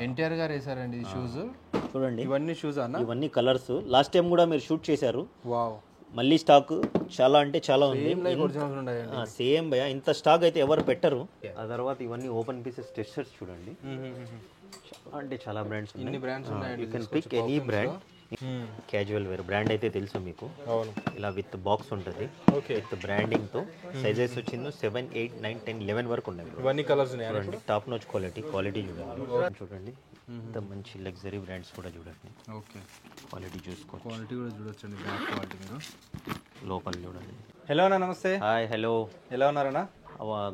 ఎన్టీఆర్ గారు వేసారండి ఈ షూస్. చూడండి ఇవన్నీ షూస్ అన్న, ఇవన్నీ కలర్స్. లాస్ట్ టైం కూడా మీరు షూట్ చేశారు. వావ్, మళ్ళీ స్టాక్ చాలా అంటే చాలా ఉంది. ఒరిజినల్స్ ఉన్నాయండి. సేమ్ భయ, ఇంత స్టాక్ అయితే ఎవరు పెట్టరు. ఆ తర్వాత ఇవన్నీ ఓపెన్ పీసెస్ టెస్టర్స్ చూడండి. చాలా అంటే చాలా బ్రాండ్స్ ఇన్ని బ్రాండ్స్ ఉన్నాయండి. You can pick any brand. Casual wear brand అయితే తెలుసు మీకు. అవును, ఇలా విత్ బాక్స్ ఉంటుంది, ఓకే, విత్ బ్రాండింగ్ తో. సైజెస్ వచ్చింది 7, 8, 9, 10, 11 వరకు ఉన్నాయి. ఇవన్నీ కలర్స్ ఉన్నాయి. చూడండి టాప్ నోచ్ క్వాలిటీ చూడండి. చూడండి ఇంత మంచి లగ్జరీ బ్రాండ్స్ కూడా చూడండి. ఓకే, క్వాలిటీ చూసుకోవచ్చు. క్వాలిటీ కూడా చూడొచ్చండి, బ్యాక్ క్వాలిటీ మీరు. లోపల చూడండి. హలో అన్న, నమస్తే. హాయ్, హలో, ఎలా ఉన్నారన్నా?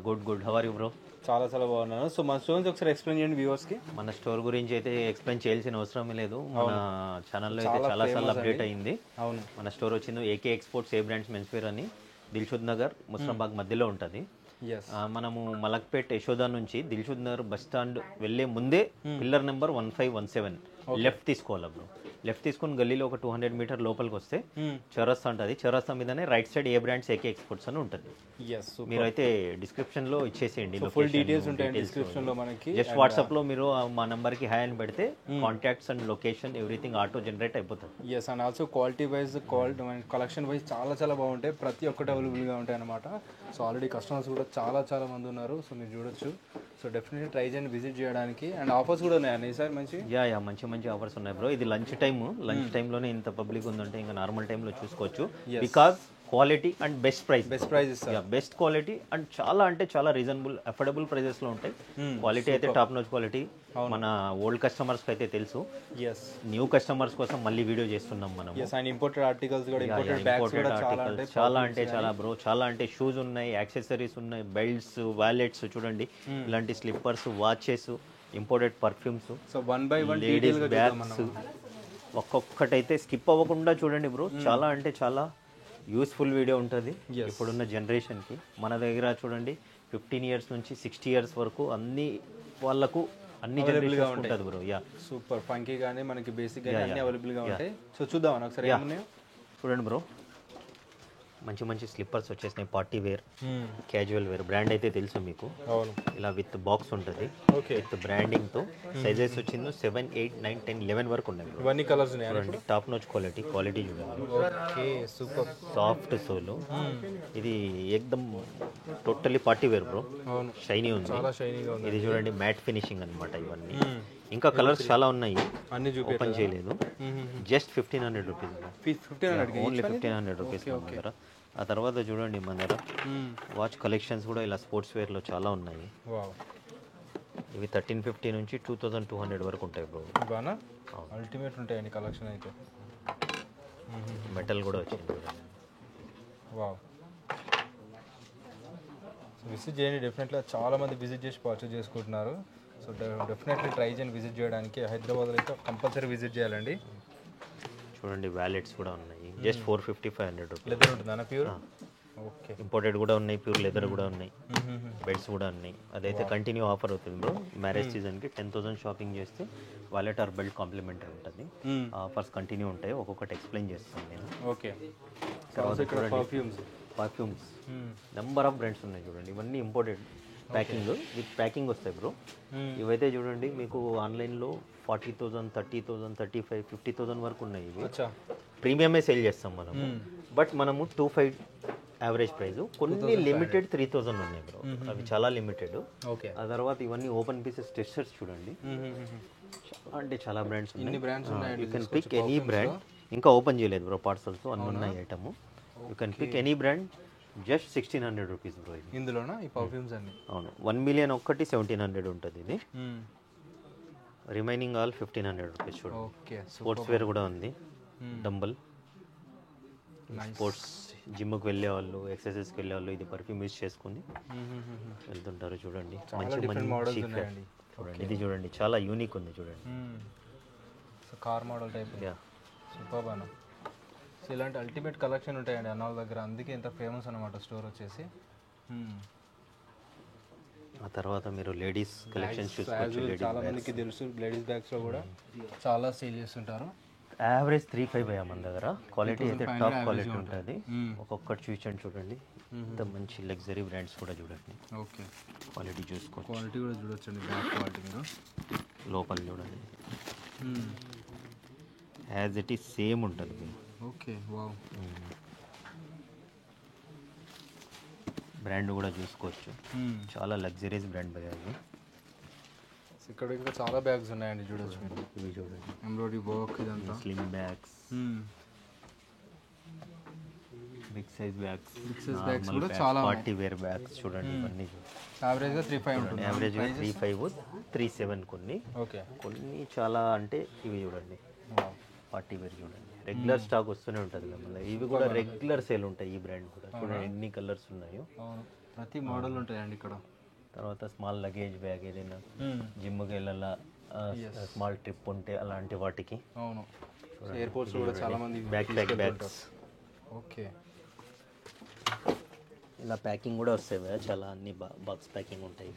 Good. How are you bro? చాలా చాలా బాగున్నాను. సో మన స్టోర్స్ ఒకసారి ఎక్స్ప్లెయిన్ చేయండి వ్యూవర్స్ కి. మన స్టోర్ గురించి అయితే ఎక్స్ప్లెయిన్ చేయాల్సిన అవసరమే లేదు. మన ఛానల్లో అయితే చాలా సార్లు అప్డేట్ అయింది. అవును, మన స్టోర్ వచ్చింది ఏకే ఎక్స్పోర్ట్స్ ఏ బ్రాండ్స్ మెన్స్ వేర్ అని, దిల్షుద్ నగర్ ముస్రాబాగ్ మధ్యలో ఉంటుంది. మనము మలక్పేట్ యశోదా నుంచి దిల్షుద్ నగర్ బస్ స్టాండ్ వెళ్లే ముందే పిల్లర్ నెంబర్ 1517 లెఫ్ట్ తీసుకోవాలి బ్రో. లెఫ్ట్ తీసుకుని గల్లీలో ఒక 200 మీటర్ లోపలికి వస్తే చౌరస్తా ఉంటుంది. చౌరస్తా మీదనే రైట్ సైడ్ ఏ బ్రాండ్స్ ఏకే ఎక్స్పోర్ట్స్ అని ఉంటుంది. మీరు అయితే డిస్క్రిప్షన్ లో ఇచ్చేసేయండి, ఫుల్ డీటెయిల్స్ ఉంటాయి డిస్క్రిప్షన్ లో మనకి. జస్ట్ వాట్సాప్ లో మీరు మా నంబర్ కి హాయ్ అని పెడితే contacts and location everything auto generate అయిపోతుంది. Yes, and also quality wise collection wise చాలా చాలా బాగుంటాయి. ప్రతి ఒక్కటి అవైలబుల్గా ఉంటాయి అనమాట. సో ఆల్రెడీ కస్టమర్స్ కూడా చాలా మంది ఉన్నారు. సో మీరు చూడొచ్చు. సో డెఫినెట్లీ ట్రై చేయండి విజిట్ చేయడానికి. అండ్ ఆఫర్స్ కూడా ఉన్నాయండి సార్ మంచి. మంచి ఆఫర్స్ ఉన్నాయి బ్రో. ఇది లంచ్ టైంలోనే ఇంత పబ్లిక్ ఉందంటే ఇంకా నార్మల్ టైంలో చూసుకోవచ్చు. Because quality and best price, best quality and చాలా అంటే చాలా రీజనబుల్ అఫోర్డబుల్ ప్రైజెస్ లో ఉంటాయి. క్వాలిటీ అయితే టాప్ నోచ్ క్వాలిటీ. మన ఓల్డ్ కస్టమర్స్ అయితే తెలుసు. న్యూ కస్టమర్స్ కోసం మళ్ళీ వీడియో చేస్తున్నాం మనం. ఇంపోర్టెడ్ ఆర్టికల్స్ కూడా, చాలా అంటే చాలా బ్రో. చాలా అంటే షూస్ ఉన్నాయి, యాక్సెసరీస్ ఉన్నాయి, బెల్ట్స్, వాలెట్స్ చూడండి, ఇలాంటి slippers, watches, imported perfumes, ladies bags, ఒక్కొక్కటైతే స్కిప్ అవ్వకుండా చూడండి బ్రో. చాలా అంటే చాలా యూస్ఫుల్ వీడియో ఉంటుంది ఇప్పుడున్న జనరేషన్కి. మన దగ్గర చూడండి 15 years నుంచి 60 years వరకు అన్ని వాళ్ళకు అన్ని జనరేషన్ ఉంటుంది బ్రో. సూపర్ ఫంకీ గానీ మనకి బేసిక్ గానీ అన్ని అవైలబుల్ గా ఉంటాయి. సో చూద్దాం ఒకసారి. చూడండి బ్రో, మంచి స్లిప్పర్స్ వచ్చేసినాయి. Party wear, casual wear brand అయితే తెలుసు మీకు. ఇలా విత్ బాక్స్ ఉంటుంది, విత్ బ్రాండింగ్ తో. సైజెస్ వచ్చింది 7, 8, 9, 10, 11 వరకు ఉన్నాయి. ఇవన్నీ కలర్స్ ఉన్నాయి. టాప్ నోచ్ క్వాలిటీ చూడండి. Super soft sole. ఇది ఏకదమ్ totally party wear bro. Shiny ఉంది. ఇది చూడండి మ్యాట్ ఫినిషింగ్ అన్నమాట. ఇవన్నీ ఇంకా కలర్స్ చాలా ఉన్నాయి, అన్ని ఓపెన్ చేయలేదు. జస్ట్ 1500 రూపీస్, ఓన్లీ 1500 రూపీస్ మన దగ్గర. ఆ తర్వాత చూడండి మన దగ్గర వాచ్ కలెక్షన్స్ కూడా ఇలా స్పోర్ట్స్ వేర్లో చాలా ఉన్నాయి. ఇవి 1350 నుంచి 2200 వరకు ఉంటాయి బ్రో. అల్టిమేట్ ఉంటాయండి కలెక్షన్ అయితే. మెటల్ కూడా వచ్చింది. విజిట్ చేయండి డెఫినెట్గా. చాలా మంది విజిట్ చేసి పర్చేజ్ చేసుకుంటున్నారు. సో డెఫినెట్లీ ట్రై చేయండి విజిట్ చేయడానికి. హైదరాబాద్లో అయితే కంపల్సరీ విజిట్ చేయాలండి. చూడండి వ్యాలెట్స్ కూడా ఉన్నాయి. Just 450, 500 rupees. లెదర్ ఉంటుందా ప్యూర్? ఓకే, ఇంపోర్టెడ్ కూడా ఉన్నాయి, ప్యూర్ లెదర్ కూడా ఉన్నాయి, బెల్ట్స్ కూడా ఉన్నాయి. అదైతే కంటిన్యూ ఆఫర్ అవుతుంది బ్రో. మ్యారేజ్ సీజన్కి 10,000 షాపింగ్ చేస్తే వాలెట్ ఆర్ బెల్ట్ కాంప్లిమెంటరీ ఉంటుంది. ఆఫర్స్ కంటిన్యూ ఉంటాయి. ఒక్కొక్కటి ఎక్స్ప్లెయిన్ చేస్తాను నేను. Okay, perfumes number of brands ఉన్నాయి చూడండి. ఇవన్నీ ఇంపోర్టెడ్, ప్యాకింగ్ విత్ ప్యాకింగ్ వస్తాయి బ్రో. ఇవైతే చూడండి మీకు ఆన్లైన్లో 40,000, 30,000, 35,000, 50,000 వరకు ఉన్నాయి. ఇవి ప్రీమియమే సేల్ చేస్తాం మనం. బట్ మనము 25 యావరేజ్ ప్రైస్. కొన్ని లిమిటెడ్ 3,000 ఉన్నాయి బ్రో, అవి చాలా లిమిటెడ్. ఆ తర్వాత ఇవన్నీ ఓపెన్ పీసెస్ టెస్టర్స్ చూడండి. చాలా అంటే చాలా బ్రాండ్స్ ఉన్నాయి. You can pick any brand. ఇంకా ఓపెన్ చేయలేదు బ్రో పార్సల్స్, అన్నీ ఉన్నాయి item. You can pick any brand. Just 1600 rupees bro. ఇది ఇందులోనా ఈ పర్ఫ్యూమ్స్ అన్ని? అవును, 1 million ఒక్కటి 1700 ఉంటుంది. ఇది రిమైనింగ్ ఆల్ 1500 రూపీస్. చూడండి స్పోర్ట్స్ వేర్ కూడా ఉంది. డంబల్ స్పోర్ట్స్ జిమ్కి వెళ్ళే వాళ్ళు, ఎక్సర్సైజ్కి వెళ్ళే వాళ్ళు ఇది పర్ఫ్యూమ్ యూజ్ చేసుకుని వెళ్తుంటారు. చూడండి మంచి చూడండి. ఇది చూడండి చాలా యూనిక్ ఉంది చూడండి. Car model type. సూపర్ బాగా. సో ఇలాంటి అల్టిమేట్ కలెక్షన్ ఉంటాయండి అన్న వాళ్ళ దగ్గర. అందుకే ఇంత ఫేమస్ అనమాట స్టోర్ వచ్చేసి. ఆ తర్వాత మీరు లేడీస్ కలెక్షన్స్ చూసుకోవచ్చు. చాలా మందికి తెలుసు లేడీస్ బ్యాగ్స్లో కూడా చాలా సేల్ చేస్తుంటారు. యావరేజ్ 3,500 మన దగ్గర. క్వాలిటీ అయితే టాప్ క్వాలిటీ ఉంటుంది. ఒక్కొక్కటి చూడండి. ఇంత మంచి లగ్జరీ బ్రాండ్స్ కూడా చూడండి. ఓకే, క్వాలిటీ చూసుకోవచ్చు. క్వాలిటీ కూడా చూడొచ్చండి, బ్యాక్ క్వాలిటీ. మీరు లోపల చూడండి యాజ్ ఇట్ ఈస్ సేమ్ ఉంటుంది. Okay wow. బ్రాండ్ కూడా చూసుకోవచ్చు, చాలా లగ్జరీస్ బ్రాండ్ భయ్యా ఇది. ఇక్కడ ఇంకా చాలా బ్యాగ్స్ ఉన్నాయండి, చూడొచ్చు మీరు. ఇవి చూడండి ఎంబ్రాయిడరీ వర్క్ ఇదంతా. Slim bags, big size bags, bags కూడా చాలా పార్టీ వేర్ బ్యాగ్స్ చూడండి. ఇవన్నీ యావరేజ్గా 3,500 ఉంటుంది. యావరేజ్గా 3,500, 3,700 కొన్ని. ఓకే. కొన్ని చాలా అంటే ఇవి చూడండి పార్టీ వేర్ చూడండి, రెగ్యులర్ స్టాక్ వస్తూనే ఉంటుంది మళ్ళీ. ఇవి కూడా రెగ్యులర్ సేల్ ఉంటాయి. ఈ బ్రాండ్ కూడా చూడండి ఎన్ని కలర్స్ ఉన్నాయో. అవును, ప్రతి మోడల్ ఉంటాయండి ఇక్కడ. తర్వాత స్మాల్ లగేజ్ బ్యాగ్, ఏదైనా జిమ్కి వెళ్ళాలా, స్మాల్ ట్రిప్ ఉంటే అలాంటి వాటికి. అవును, ఎయిర్పోర్ట్స్ కూడా చాలా మంది బ్యాక్ బ్యాగ్స్. ఓకే. ఇలా ప్యాకింగ్ కూడా వస్తాయి కదా, చాలా అన్ని బాక్స్ ప్యాకింగ్ ఉంటాయి.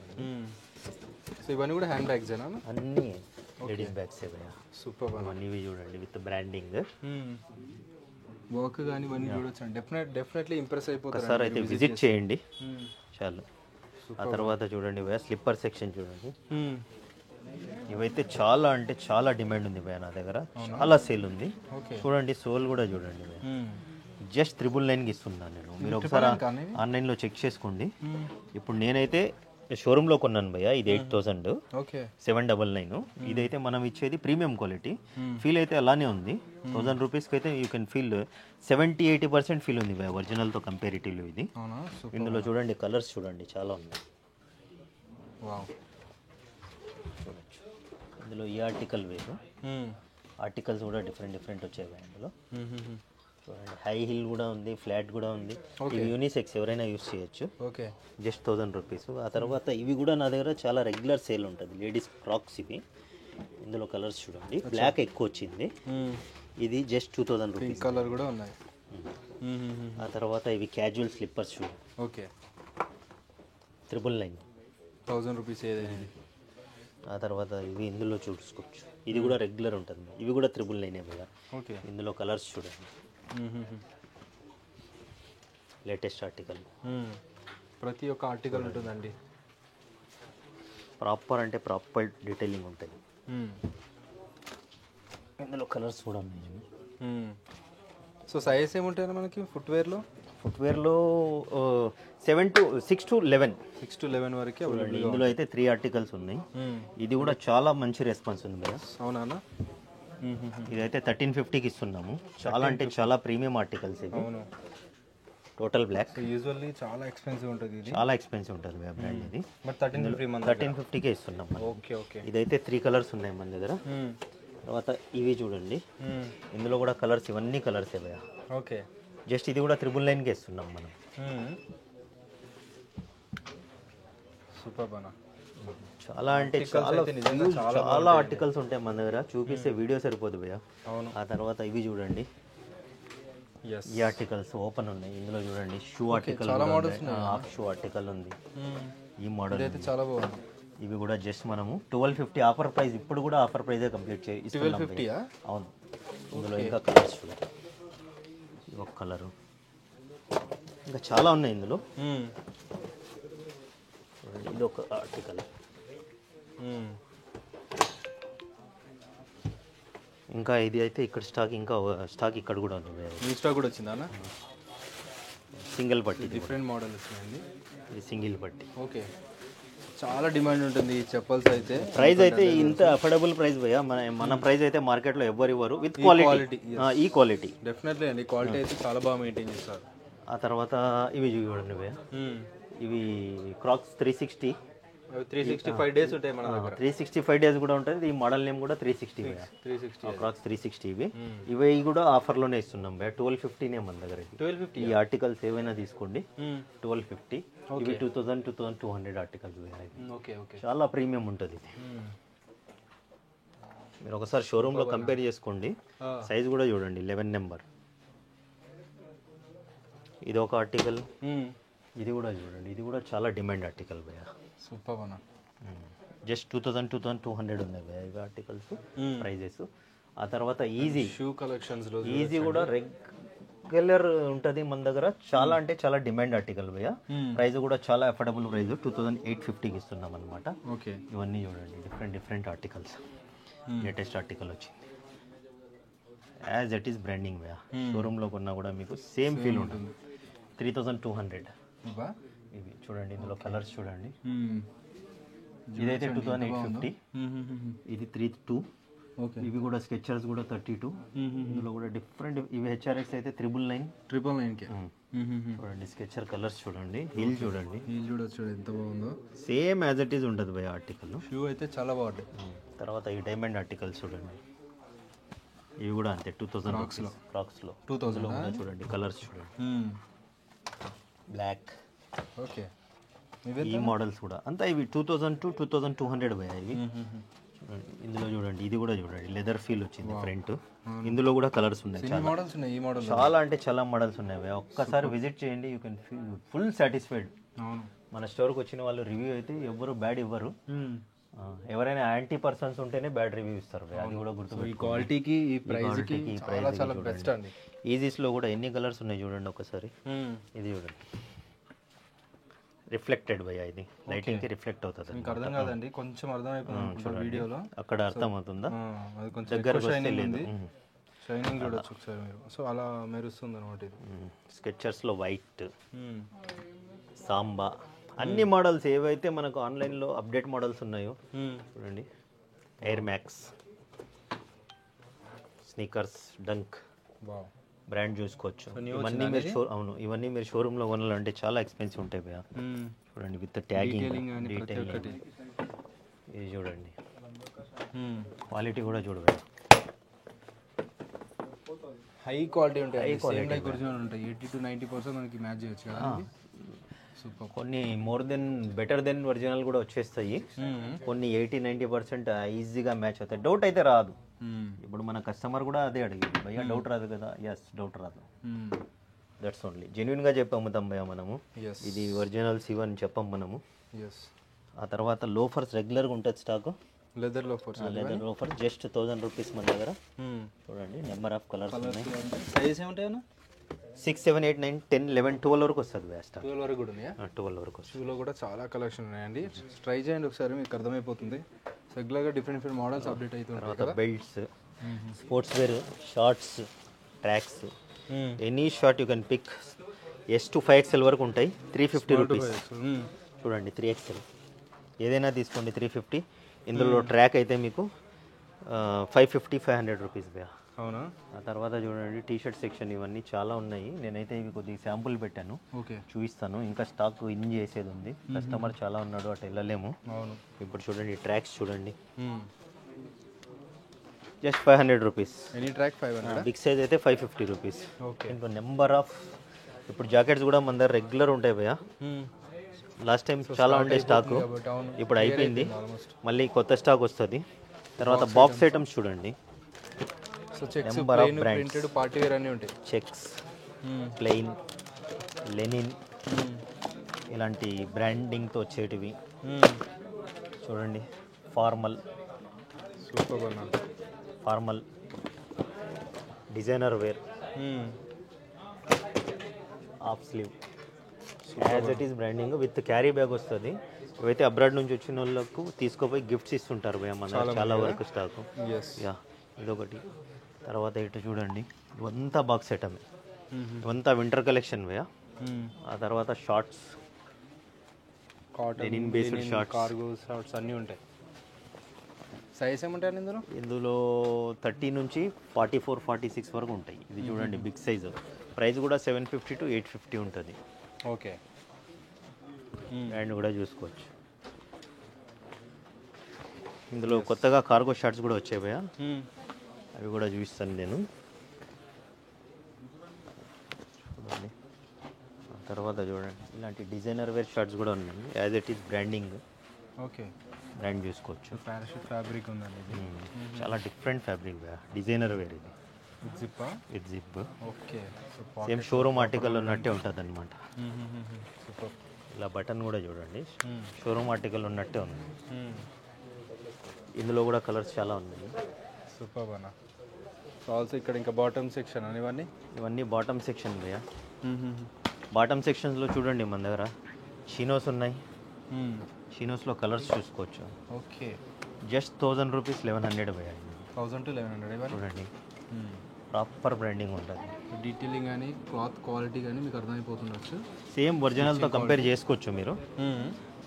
సో ఇవన్నీ కూడా హ్యాండ్ బ్యాగ్సేనా? అన్నీ లేడీస్ బ్యాగ్స్ ఏవయ్యా. సూపర్. అన్నీ ఇవి చూడండి విత్ బ్రాండింగ్ వర్క్ కానీ ఇవన్నీ చూడొచ్చు. డెఫినెట్లీ ఇంప్రెస్ అయిపోతారు. సార్ అయితే విజిట్ చేయండి చాలు. ఆ తర్వాత చూడండి భయ్యా స్లిప్పర్ సెక్షన్ చూడండి. ఇవైతే చాలా అంటే చాలా డిమాండ్ ఉంది భయ్యా నా దగ్గర, చాలా సేల్ ఉంది. చూడండి సోల్ కూడా చూడండి భయ్యా, జస్ట్ 999కి ఇస్తున్నాను నేను. మీరు ఒకసారి ఆన్లైన్లో చెక్ చేసుకోండి. ఇప్పుడు నేనైతే షోరూంలో కొన్నాను భయ్యా, ఇది 8,000, 799. ఇదైతే మనం ఇచ్చేది ప్రీమియం క్వాలిటీ. ఫీల్ అయితే అలానే ఉంది. 1000 రూపీస్కి అయితే యూ కెన్ ఫీల్ 70-80% ఫీల్ ఉంది భయ్యా ఒరిజినల్తో కంపారిటివ్లో ఇది. ఇందులో చూడండి కలర్స్ చూడండి చాలా ఉన్నాయి. ఇందులో ఈ ఆర్టికల్ వేరు, ఆర్టికల్స్ కూడా డిఫరెంట్ వచ్చాయి ఇందులో. చూడండి హై హిల్ కూడా ఉంది, ఫ్లాట్ కూడా ఉంది. ఇవి యూనిసెక్స్ ఎవరైనా యూస్ చేయొచ్చు. ఓకే. Just 1000 rupees. ఆ తర్వాత ఇవి కూడా నా దగ్గర చాలా రెగ్యులర్ సేల్ ఉంటుంది, లేడీస్ క్రాక్స్ ఇవి. ఇందులో కలర్స్ చూడండి, బ్లాక్ ఎక్కువ వచ్చింది. ఇది జస్ట్ 2000 రూపీస్. కలర్ కూడా ఉన్నాయి. ఆ తర్వాత ఇవి క్యాజువల్ స్లిప్పర్స్ చూడండి. ఓకే. 999, 1000 రూపీస్ ఏదైనా. ఆ తర్వాత ఇవి ఇందులో చూసుకోవచ్చు, ఇది కూడా రెగ్యులర్ ఉంటుంది. ఇవి కూడా 999 కదా. ఓకే. ఇందులో కలర్స్ చూడండి, లేటెస్ట్ ఆర్టికల్. ప్రతి ఒక్క ఆర్టికల్ ఉంటుందండి, ప్రాపర్ అంటే ప్రాపర్ డీటెయిలింగ్ ఉంటుంది. ఇందులో కలర్స్ కూడా ఉన్నాయి. సో సైజ్ ఏముంటాయి మనకి ఫుట్వేర్లో? 6 to 11. 6 to 11 వరకే. ఇందులో అయితే 3 ఆర్టికల్స్ ఉన్నాయి. ఇది కూడా చాలా మంచి రెస్పాన్స్ ఉంది కదా. అవునా? ఇదైతే 1350కి ఇస్తున్నాము. చాలా అంటే చాలా ప్రీమియం ఆర్టికల్స్ ఇవి. Total black. యూజువల్లీ చాలా ఎక్స్పెన్సివ్ ఉంటుంది ఇది. చాలా ఎక్స్పెన్సివ్ ఉంటుంది బ్రాండ్ ఇది. బట్ 1350కే ఇస్తున్నాం. ఓకే. ఓకే. ఇదైతే 3 కలర్స్ ఉన్నాయి మన దగ్గర. తర్వాత ఇవి చూడండి, ఇందులో కూడా కలర్స్, ఇవన్నీ కలర్స్ భయ్యా. ఓకే. జస్ట్ ఇది కూడా 999కే ఇస్తున్నాం మనం. సూపర్ బానా. చాలా అంటే చాలా ఆర్టికల్స్ ఉంటాయి మన దగ్గర, చూపిస్తే వీడియో సరిపోదు భయ్యా. అవును. ఆ తర్వాత ఇవి చూడండి, ఈ ఆర్టికల్స్ ఓపెన్ ఉన్నాయి. ఇందులో చూడండి shoe article, half shoe article ఉంది. ఈ మోడల్ అయితే చాలా బాగుంది. ఇవి కూడా జస్ట్ మనము 1250 ఆఫర్ ప్రైస్. ఇప్పుడు కూడా ఆఫర్ ప్రైజే కంప్లీట్ చేసి 1250. అవును. ఇందులో ఇంకా కలర్స్ చూడండి, ఒక కలరు, ఇంకా చాలా ఉన్నాయి ఇందులో. ఇది ఒక ఆర్టికల్. ఇంకా ఇది అయితే ఇక్కడ స్టాక్, ఇంకా స్టాక్ ఇక్కడ కూడా ఉంది. మీ స్టాక్ కూడా వచ్చిందా? సింగిల్ పట్టి, డిఫరెంట్ మోడల్ వచ్చింది. ఇది సింగిల్ పట్టి. ఓకే. చాలా డిమాండ్ ఉంటుంది ఈ చెప్పల్స్ అయితే. ప్రైస్ అయితే ఇంత అఫోర్డబుల్ ప్రైస్ భయ్యా. మన ప్రైస్ అయితే మార్కెట్లో ఎవరు ఇవ్వరు. విత్ క్వాలిటీ, ఈ క్వాలిటీ డెఫినెట్లీ అండి. క్వాలిటీ అయితే చాలా బాగా మెయింటైన్ చేస్తారు. ఆ తర్వాత ఇవి చూడండి భయ్యా, ఇవి క్రాక్స్ 360. 365 డేస్ ఉంటాయి మన దగ్గర. 365 డేస్ కూడా ఉంటుంది. ఈ మోడల్ నేమ్ కూడా 360 భయ్యా. 360 క్రాక్స్ 360 ఇవి. ఇవి కూడా ఆఫర్లోనే ఇస్తున్నాం భయ్యా. 1250నే మన దగ్గర. 1250. ఈ ఆర్టికల్స్ ఏవైనా తీసుకోండి, 1250. ఇవి 2200 ఆర్టికల్స్. ఓకే. ఓకే. చాలా ప్రీమియం ఉంటుంది ఇది. మీరు ఒకసారి షోరూంలో కంపేర్ చేసుకోండి. సైజ్ కూడా చూడండి, 11 నెంబర్. ఇది ఒక ఆర్టికల్. ఇది కూడా చూడండి, ఇది కూడా చాలా డిమాండ్ ఆర్టికల్ భయ్యా. సూపర్ అన్న. జస్ట్ 2200 ఉన్నాయి భయ్యా ఇవి ఆర్టికల్స్ ప్రైజెస్. ఆ తర్వాత ఈజీ షూ కలెక్షన్స్లో ఈజీ కూడా రెగ్యులర్ ఉంటుంది మన దగ్గర, చాలా అంటే చాలా డిమాండ్ ఆర్టికల్ భయ్య. ప్రైస్ కూడా చాలా అఫోర్డబుల్ ప్రైస్, 2850కి ఇస్తున్నాం అనమాట. ఓకే. ఇవన్నీ చూడండి డిఫరెంట్ ఆర్టికల్స్, లేటెస్ట్ ఆర్టికల్ వచ్చింది. యాజ్ ఇట్ ఈస్ బ్రాండింగ్ భయ్య. షోరూంలో కొన్నా కూడా మీకు సేమ్ ఫీల్ ఉంటుంది. 3200 ఇవి చూడండి. ఇందులో కలర్స్ చూడండి. ఇదైతే 2850, ఇది 32. ఓకే. ఇవి కూడా స్కెచర్స్ కూడా 32. ఇందులో కూడా డిఫరెంట్, ఇవి హెచ్ఆర్ఎక్స్ అయితే 999కి. చూడండి స్కెచర్ కలర్స్ చూడండి, హీల్ చూడండి, చూడొచ్చు ఎంత బాగుందో. సేమ్ యాజ్ ఇట్ ఈస్ ఉంటుంది భయ ఆర్టికల్. షూ అయితే చాలా బాగుంటాయి. తర్వాత ఈ డైమండ్ ఆర్టికల్స్ చూడండి, ఇవి కూడా అంతే 2000 క్రాక్స్లో 2000 కూడా చూడండి. కలర్స్ చూడండి, బ్లాక్. ఓకే. ఈ మోడల్స్ కూడా అంతా ఇవి 2000 to 2200 భయ ఇవి. ఇందులో చూడండి, ఇది కూడా చూడండి, లెదర్ ఫీల్ వచ్చింది ఫ్రంట్. ఇందులో కూడా కలర్స్ ఉన్నాయి, చాలా మోడల్స్ ఉన్నాయి. ఈ మోడల్ చాలా అంటే చాలా మోడల్స్ ఉన్నాయి భయ. ఒక్కసారి విజిట్ చేయండి, you can feel full satisfied. అవును. మన స్టోర్కి వచ్చిన వాళ్ళు రివ్యూ అయితే ఎవరు బ్యాడ్ ఇవ్వరు. ఎవరైనా యాంటీ పర్సన్స్ ఉంటేనే బ్యాడ్ రివ్యూ ఇస్తారు భయ. అది కూడా గుర్తు. ఈ క్వాలిటీకి ఈ ప్రైస్కి చాలా బెస్ట్ అండి. ఈజీస్లో కూడా ఎన్ని కలర్స్ ఉన్నాయి చూడండి ఒకసారి. ఇది చూడండి, రిఫ్లెక్టెడ్ భయ. ఇది లైటింగ్కి రిఫ్లెక్ట్ అవుతుంది. మీకు అర్థం కాదండి, కొంచెం అర్థం అయిపోయింది వీడియోలో. అక్కడ అర్థం అవుతుందా? అది కొంచెం దగ్గర షైనింగ్ ఉంది, షైనింగ్ చూడొచ్చు ఒకసారి మీరు. సో అలా మెరుస్తుంది అనమాట ఇది. స్కెచర్స్లో వైట్, సాంబా, అన్ని మోడల్స్ ఏవైతే మనకు ఆన్లైన్లో అప్డేట్ మోడల్స్ ఉన్నాయో చూడండి. Air Max, sneakers, Dunk brand చూసుకోవచ్చు. ఇవన్నీ మీరు అవును, ఇవన్నీ మీరు షోరూంలో కొనాలంటే చాలా ఎక్స్పెన్సివ్ ఉంటాయి భయ. చూడండి విత్ ట్యాగింగ్, డీటెయిలింగ్. ఇది చూడండి, క్వాలిటీ కూడా చూడవచ్చు. హై క్వాలిటీ ఉంటాయి, ఒరిజినల్ ఉంటాయి. 80 to 90% మనకి మ్యాచ్ చేయొచ్చు కదా. సూపర్. కొన్ని more then better then original కూడా వచ్చేస్తాయి. కొన్ని 80-90% ఈజీగా మ్యాచ్ అవుతాయి. డౌట్ అయితే రాదు. ఇప్పుడు మన కస్టమర్ కూడా అదే అడిగింది, భయ్యా డౌట్ రాదు కదా. ఎస్, డౌట్ రాదు. దట్స్ ఓన్లీ జెన్యున్గా చెప్పి అమ్ముతాం భయ్యా మనము. ఇది ఒరిజినల్స్ ఇవని చెప్పాం మనము. ఆ తర్వాత లోఫర్స్ రెగ్యులర్గా ఉంటుంది stock. Leather loafer just 1000 rupees మన దగ్గర. చూడండి నెంబర్ ఆఫ్ కలర్స్ ఉన్నాయి. సైజ్ ఏముంటాయన్నా? 6, 7, 8, 9, 10, 11, 12 వరకు వస్తుంది బెస్ట్. 12 వరకు కూడా ఉన్నాయా? 12 వరకు వస్తుంది. షూలో కూడా చాలా కలెక్షన్ ఉన్నాయండి. ట్రై చేయండి ఒకసారి, మీకు అర్థమైపోతుంది. రెగ్యులర్గా డిఫరెంట్ మోడల్స్ అప్డేట్ అవుతుంటాయి. తర్వాత belts, sports wear, shorts, tracks, any short you can pick. S to 5XL వరకు ఉంటాయి. 350 రూపీస్. చూడండి 3XL ఏదైనా తీసుకోండి 350. ఇందులో ట్రాక్ అయితే మీకు 550, 500 రూపీస్ భయ్యా. అవునా? ఆ తర్వాత చూడండి టీ షర్ట్ సెక్షన్, ఇవన్నీ చాలా ఉన్నాయి. నేనైతే ఇవి కొద్దిగా శాంపుల్ పెట్టాను, చూపిస్తాను. ఇంకా స్టాక్ ఇన్ చేసేది ఉంది. కస్టమర్ చాలా ఉన్నాడు, అటు వెళ్ళలేము. అవును. ఇప్పుడు చూడండి ట్రాక్స్ చూడండి, just 500 rupees. Any track 500. Big size అయితే 550 రూపీస్. ఇంకో నెంబర్ ఆఫ్, ఇప్పుడు జాకెట్స్ కూడా మన దగ్గర రెగ్యులర్ ఉంటాయి భయ్యా. లాస్ట్ టైం చాలా ఉండే స్టాక్, ఇప్పుడు అయిపోయింది. మళ్ళీ కొత్త స్టాక్ వస్తుంది. తర్వాత బాక్స్ ఐటమ్స్ చూడండి, number of brands. Party wear అన్నీ ఉంటాయి. చెక్స్, ప్లెయిన్, లెనిన్, ఇలాంటి బ్రాండింగ్తో వచ్చేటివి చూడండి. Formal, super. Formal, designer wear, half sleeve, as it is branding with carry bag వస్తుంది. ఇవైతే అబ్రాడ్ నుంచి వచ్చిన వాళ్ళకు తీసుకుపోయి గిఫ్ట్స్ ఇస్తుంటారు భయ్యా మన చాలా వరకు స్టాక్. యా, ఇదొకటి. తర్వాత ఇటు చూడండి, ఇవంతా బాక్స్ ఐటమే, ఇవంతా వింటర్ కలెక్షన్ భయ్యా. ఆ తర్వాత shorts, cotton based shorts, cargo shorts అన్నీ ఉంటాయి. సైజ్ ఏముంటాయి ఇందులో? ఇందులో 30 నుంచి 44, 46 వరకు ఉంటాయి. ఇది చూడండి బిగ్ సైజ్. ప్రైస్ కూడా 750 to 850 ఉంటుంది. ఓకే. అండ్ కూడా చూసుకోవచ్చు. ఇందులో కొత్తగా కార్గో షార్ట్స్ కూడా వచ్చాయి భయ్యా, అవి కూడా చూపిస్తాను నేను. చూడండి. తర్వాత చూడండి ఇలాంటి డిజైనర్ వేర్ షార్ట్స్ కూడా ఉన్నాయి. As it is branding. Okay. Brand చూసుకోవచ్చు. పారాషూట్ ఫ్యాబ్రిక్ ఉందండి. చాలా డిఫరెంట్ ఫ్యాబ్రిక్ భయ్యా, డిజైనర్ వేర్ ఇది. With zip. Okay. Same showroom article ఉన్నట్టే ఉంటుంది అనమాట. ఇలా బటన్ కూడా చూడండి, షోరూమ్ ఆర్టికల్ ఉన్నట్టే ఉంది. ఇందులో కూడా కలర్స్ చాలా ఉన్నాయి. సూపర్ అన్న. సో ఆల్సో ఇక్కడ ఇంకా బాటమ్ సెక్షన్ అని ఇవన్నీ. ఇవన్నీ బాటమ్ సెక్షన్ భయ్యా. బాటమ్ సెక్షన్స్లో చూడండి మన దగ్గర షినోస్ ఉన్నాయి. షినోస్లో కలర్స్ చూసుకోవచ్చు. ఓకే. జస్ట్ 1000 రూపీస్ 1100 భయ్యా. 1000 to 1100 ఇవన్నీ. చూడండి ప్రాపర్ బ్రాండింగ్ ఉంటుంది. డీటెయిలింగ్ కానీ క్లాత్ క్వాలిటీ కానీ మీకు అర్థమైపోతుండొచ్చు. సేమ్ ఒరిజినల్తో కంపేర్ చేసుకోవచ్చు మీరు.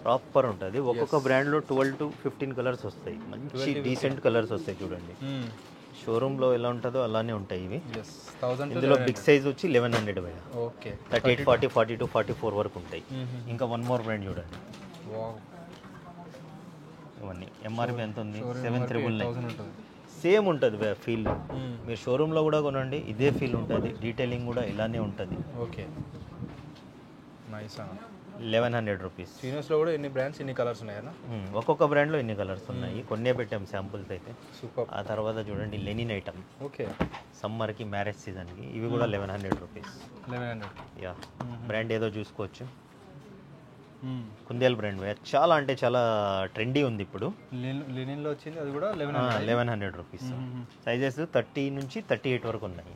ప్రాపర్ ఉంటుంది. ఒక్కొక్క బ్రాండ్లో 12 to 15 కలర్స్ వస్తాయి. మంచి డీసెంట్ కలర్స్ వస్తాయి చూడండి. షోరూంలో ఎలా ఉంటుందో అలానే ఉంటాయి ఇవి. ఇందులో బిగ్ సైజ్ వచ్చి 1100 భయ్యా. ఓకే. 38, 40, 42, 44 వరకు ఉంటాయి. ఇంకా వన్ మోర్ బ్రాండ్ చూడండి. ఇవన్నీ ఎంఆర్పి ఎంత ఉంది? 7,999. సేమ్ ఉంటుంది భయ్యా ఫీల్. మీరు షోరూంలో కూడా కొనండి ఇదే ఫీల్ ఉంటుంది. డీటెయిలింగ్ కూడా ఇలానే ఉంటుంది. ఓకే. నైస్ అన్న. 1100 రూపీస్. సీనియర్స్లో కూడా ఎన్ని బ్రాండ్స్ ఎన్ని కలర్స్ ఉన్నాయన్న? ఒక్కొక్క బ్రాండ్లో ఎన్ని కలర్స్ ఉన్నాయి. కొన్నే పెట్టాం శాంపుల్స్ అయితే. సూపర్. ఆ తర్వాత చూడండి లెనిన్ ఐటమ్. ఓకే. సమ్మర్కి మ్యారేజ్ సీజన్కి ఇవి కూడా 1100 రూపీస్. 1100. యా. బ్రాండ్ ఏదో చూసుకోవచ్చు. కుందేల్ బ్రాండ్ చాలా అంటే చాలా ట్రెండీ ఉంది ఇప్పుడు. లెనిన్లో వచ్చింది అది కూడా 1100 రూపీస్. సైజెస్ 30 నుంచి 38 వరకు ఉన్నాయి.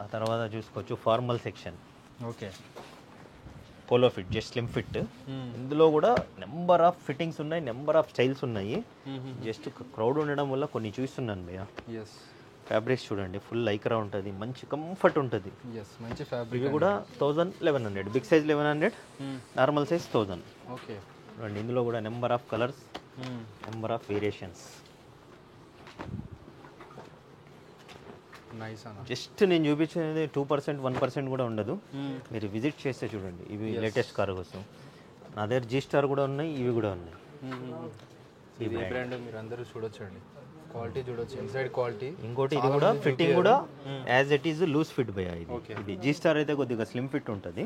ఆ తర్వాత చూసుకోవచ్చు formal section. Okay. Polo fit just slim fit. ఇందులో కూడా నెంబర్ ఆఫ్ ఫిట్టింగ్స్ ఉన్నాయి, నెంబర్ ఆఫ్ స్టైల్స్ ఉన్నాయి. జస్ట్ క్రౌడ్ ఉండడం వల్ల కొన్ని చూస్తున్నాను భయ్యా. ఎస్. ఫ్యాబ్రిక్స్ చూడండి ఫుల్ లైక్రా ఉంటుంది, మంచి కంఫర్ట్ ఉంటుంది. ఎస్, మంచి ఫ్యాబ్రిక్. ఇవి కూడా 1000, 1100. Big size 1100, normal size 1000. Okay. చూడండి ఇందులో కూడా number of colours, number of variations. Nice అన్న. జస్ట్ నేను చూపించేది 2%, 1% కూడా ఉండదు. మీరు విజిట్ చేస్తే చూడండి ఇవి లేటెస్ట్ కార్గోస్. నా దగ్గర జీ స్టార్ కూడా ఉన్నాయి, ఇవి కూడా ఉన్నాయి. ఈ బ్రాండ్ మీరు అందరూ చూడొచ్చండి, క్వాలిటీ చూడొచ్చు, ఇన్సైడ్ క్వాలిటీ. ఇంకోటి ఇది కూడా ఫిట్టింగ్ కూడా as it is loose fit భయ్యా. ఇది జీ స్టార్ అయితే కొద్దిగా స్లిమ్ ఫిట్ ఉంటుంది.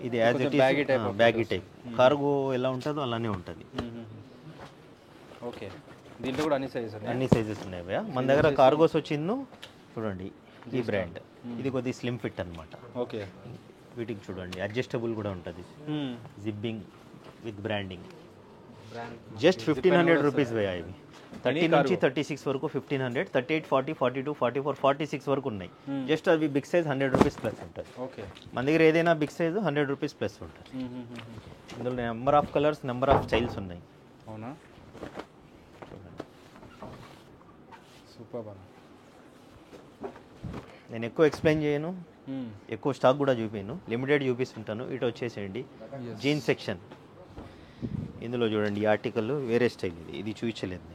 ఇది as it is baggy type. Cargo ఎలా ఉంటుందో అలానే ఉంటుంది. ఓకే. దీంట్లో కూడా అన్ని సైజెస్ ఉన్నాయి భయ్యా. మన దగ్గర కార్గోస్ వచ్చింది చూడండి ఈ బ్రాండ్. ఇది కొద్దిగా స్లిమ్ ఫిట్ అనమాట. ఓకే. వీటికి చూడండి అడ్జస్టబుల్ కూడా ఉంటుంది. జిబ్బింగ్ విత్ బ్రాండింగ్. జస్ట్ 1500 రూపీస్ భయ్యా. ఇవి 30 నుంచి 36 వరకు 1500, 38, 40, 42, 44, 46 వరకు ఉన్నాయి. జస్ట్ అవి బిగ్ సైజ్ 100 రూపీస్ ప్లస్ ఉంటుంది. ఓకే. మన దగ్గర ఏదైనా బిగ్ సైజ్ 100 రూపీస్ ప్లస్ ఉంటుంది. ఇందులో number of colours, number of styles ఉన్నాయి. అవునా? సూపర్ అన్న. నేను ఎక్కువ ఎక్స్ప్లెయిన్ చేయను, ఎక్కువ స్టాక్ కూడా చూపాను, లిమిటెడ్ చూపిస్తుంటాను. ఇటు వచ్చేసేయండి జీన్స్ సెక్షన్. ఇందులో చూడండి ఈ ఆర్టికల్ వేరే స్టైల్. ఇది చూపించలేదు,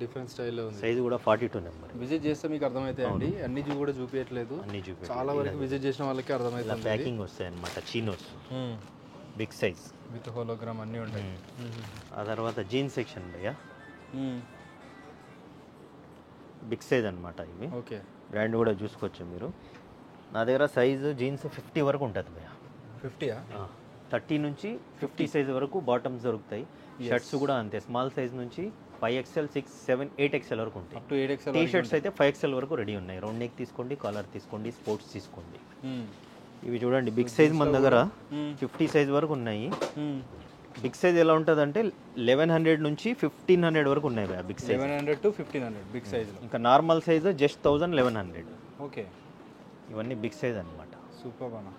డిఫరెంట్ స్టైల్లో ఉంది. సైజ్ కూడా 42 నెంబర్. విజిట్ చేస్తే మీకు అర్థమవుతాయండి. అన్ని కూడా చూపించట్లేదు, చాలా వరకు విజిట్ చేసిన వాళ్ళకి అర్థమవుతుంది. ప్యాకింగ్ వస్తాయి అనమాట. Chinos big size with hologram అన్నీ ఉంటాయి. ఆ తర్వాత జీన్స్ సెక్షన్ భయ్యా. బిగ్ సైజ్ అనమాట ఇవి. ఓకే. బ్రాండ్ కూడా చూసుకోవచ్చు మీరు. నా దగ్గర సైజు జీన్స్ 50 వరకు ఉంటుంది భయ్యా. 50యా? 30 నుంచి 50 సైజ్ వరకు బాటమ్స్ దొరుకుతాయి. షర్ట్స్ కూడా అంతే. స్మాల్ సైజ్ నుంచి 5XL, 6, 7, 8XL వరకు ఉంటాయి. Up to 8XL. T shirts అయితే 5XL వరకు రెడీ ఉన్నాయి. రౌండ్ నెక్ తీసుకోండి, కాలర్ తీసుకోండి, స్పోర్ట్స్ తీసుకోండి. ఇవి చూడండి బిగ్ సైజ్ మన దగ్గర 50 సైజ్ వరకు ఉన్నాయి. బిగ్ సైజ్ ఎలా ఉంటుంది అంటే 1100 నుంచి 1500 వరకు ఉన్నాయి big size. 1100 to 1500 big size. ఇంకా నార్మల్ సైజ్ జస్ట్ 1000, 1100. ఓకే. ఇవన్నీ బిగ్ సైజ్ అనమాట. సూపర్ అన్న.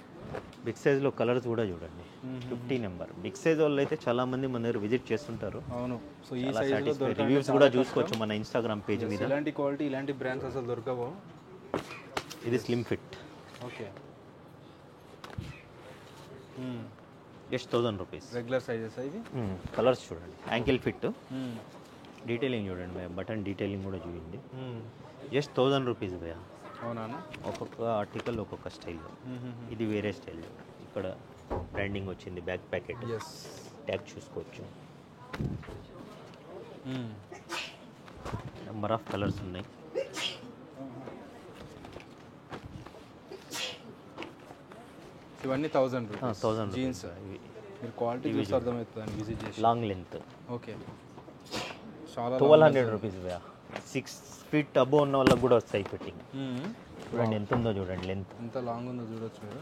బిగ్ సైజ్లో కలర్స్ కూడా చూడండి. 50 నెంబర్. బిగ్ సైజ్ వాళ్ళు అయితే చాలా మంది మన దగ్గర విజిట్ చేస్తుంటారు. అవును. సో ఈ సైజ్లో రివ్యూస్ కూడా చూసుకోవచ్చు మన ఇన్స్టాగ్రామ్ పేజ్ మీద. ఇలాంటి క్వాలిటీ, ఇలాంటి బ్రాండ్స్ అసలు దొరకవు. ఇది slim fit. Okay. Just 1000 rupees. Regular sizes ఇవి. కలర్స్ చూడండి. Ankle fit. డీటెయిలింగ్ చూడండి భయ్యా. బటన్ డీటెయిలింగ్ కూడా చూడండి. జస్ట్ 1000 రూపీస్ భయ్యా. అవునా? ఒక్కొక్క ఆర్టికల్ ఒక్కొక్క స్టైల్. ఇది వేరే స్టైల్. ఇక్కడ బ్రాండింగ్ వచ్చింది, బ్యాక్ ప్యాకెట్. ట్యాగ్ చూసుకోవచ్చు. నెంబర్ ఆఫ్ కలర్స్ ఉన్నాయి. ఇవన్నీ 1000 రూపీస్. 1000 జీన్స్. మీరు క్వాలిటీ చూసి అర్థమవుతుంది విజిట్ చేసి. Long length. ఓకే. చాలా 1200 రూపీస్ భయ్యా. 6 ఫీట్ అబోవ్ ఉన్న వాళ్ళకి కూడా వస్తాయి ఫిట్టింగ్. చూడండి ఎంత ఉందో చూడండి లెంత్. ఎంత లాంగ్ ఉందో చూడొచ్చు మీరు.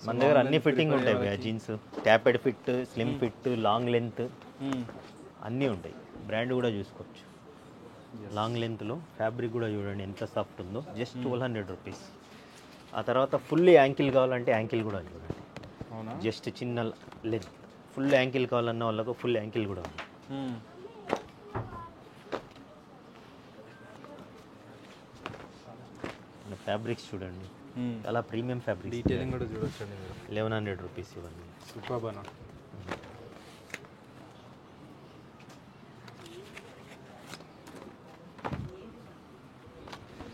మన దగ్గర అన్ని ఫిట్టింగ్ ఉంటాయి భయ్యా. Jeans tapered fit, slim fit, long length అన్నీ ఉంటాయి. బ్రాండ్ కూడా చూసుకోవచ్చు. లాంగ్ లెంత్లో ఫ్యాబ్రిక్ కూడా చూడండి ఎంత సాఫ్ట్ ఉందో, జస్ట్ 1200 రూపీస్. ఆ తర్వాత ఫుల్ యాంకిల్ కావాలంటే యాంకిల్ కూడా చూడండి, అవునా? జస్ట్ చిన్న లెంత్. ఫుల్ యాంకిల్ కావాలన్న వాళ్ళకు ఫుల్ యాంకిల్ కూడా ఉంది. ఫ్యాబ్రిక్స్ చూడండి చాలా ప్రీమియం ఫ్యాబ్రిక్. డీటెయిలింగ్ కూడా చూడొచ్చండి మీరు. 1100 రూపీస్ ఇవన్నీ. సూపర్ బనా.